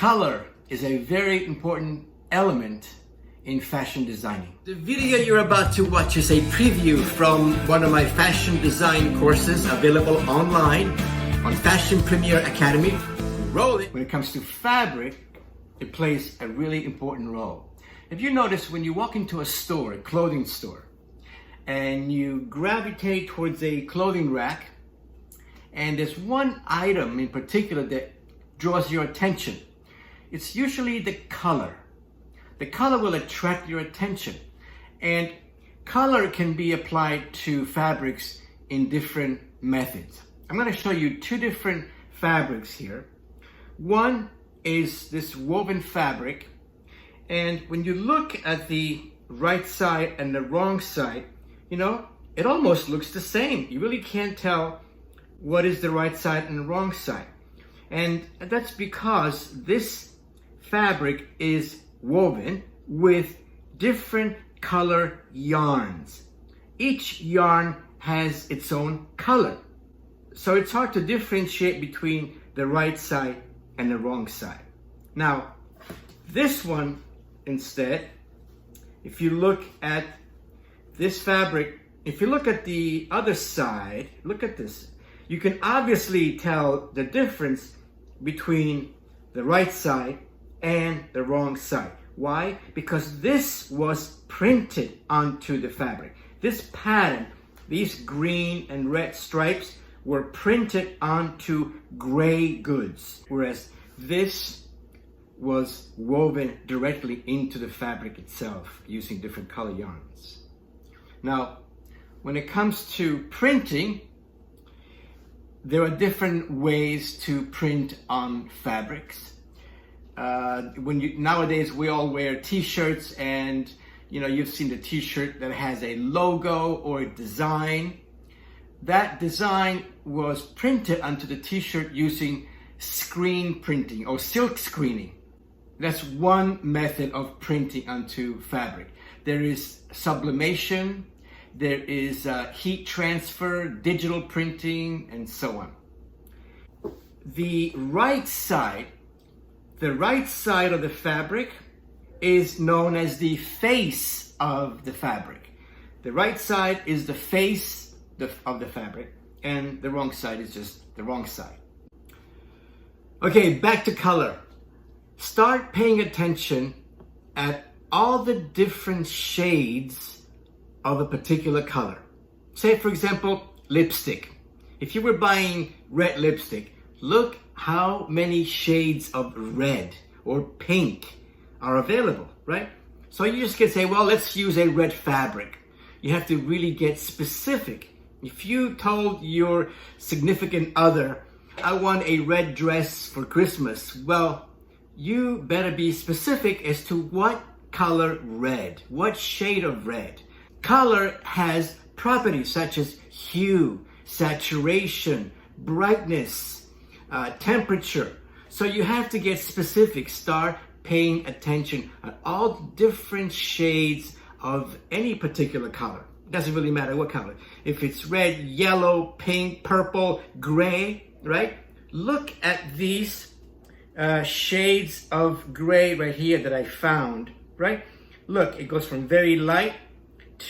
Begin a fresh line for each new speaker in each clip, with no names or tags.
Color is a very important element in fashion designing. The video you're about to watch is a preview from one of my fashion design courses available online on Fashion Premier Academy. Roll it. When it comes to fabric, it plays a really important role. If you notice, when you walk into a store, a clothing store, and you gravitate towards a clothing rack, and there's one item in particular that draws your attention, it's usually the color. The color will attract your attention, and color can be applied to fabrics in different methods. I'm going to show you two different fabrics here. One is this woven fabric, and when you look at the right side and the wrong side, you know, it almost looks the same. You really can't tell what is the right side and the wrong side. And that's because this fabric is woven with different color yarns. Each yarn has its own color. So it's hard to differentiate between the right side and the wrong side. Now, this one instead, if you look at this fabric, if you look at the other side, look at this, you can obviously tell the difference between the right side and the wrong side. Why? Because this was printed onto the fabric. This pattern, these green and red stripes, were printed onto gray goods, whereas this was woven directly into the fabric itself using different color yarns. Now, when it comes to printing, there are different ways to print on fabrics. Nowadays we all wear t-shirts, and you've seen the t-shirt that has a logo or a design. That design was printed onto the t-shirt using screen printing or silk screening. That's one method of printing onto fabric. There is sublimation, there is heat transfer, digital printing, and so on. The right side of the fabric is known as the face of the fabric. The right side is the face of the fabric, and the wrong side is just the wrong side. Okay, back to color. Start paying attention at all the different shades of a particular color. Say, for example, lipstick. If you were buying red lipstick, look how many shades of red or pink are available, right? So you just can say, well, let's use a red fabric. You have to really get specific. If you told your significant other, I want a red dress for Christmas, well, you better be specific as to what color red, what shade of red. Color has properties such as hue, saturation, brightness, temperature. So you have to get specific. Start paying attention at all different shades of any particular color. It doesn't really matter what color. If it's red, yellow, pink, purple, gray, right? Look at these shades of gray right here that I found, right? Look, it goes from very light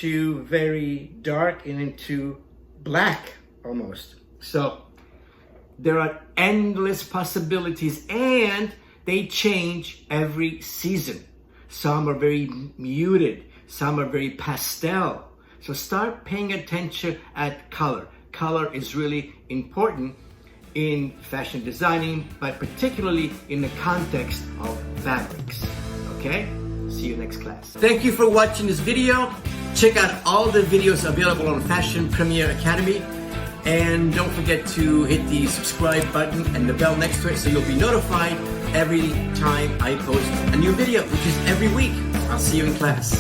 to very dark and into black almost. So there are endless possibilities, and they change every season. Some are very muted, some are very pastel. So start paying attention at color. Color is really important in fashion designing, but particularly in the context of fabrics. Okay? See you next class. Thank you for watching this video. Check out all the videos available on Fashion Premier Academy. And don't forget to hit the subscribe button and the bell next to it so you'll be notified every time I post a new video, which is every week. I'll see you in class.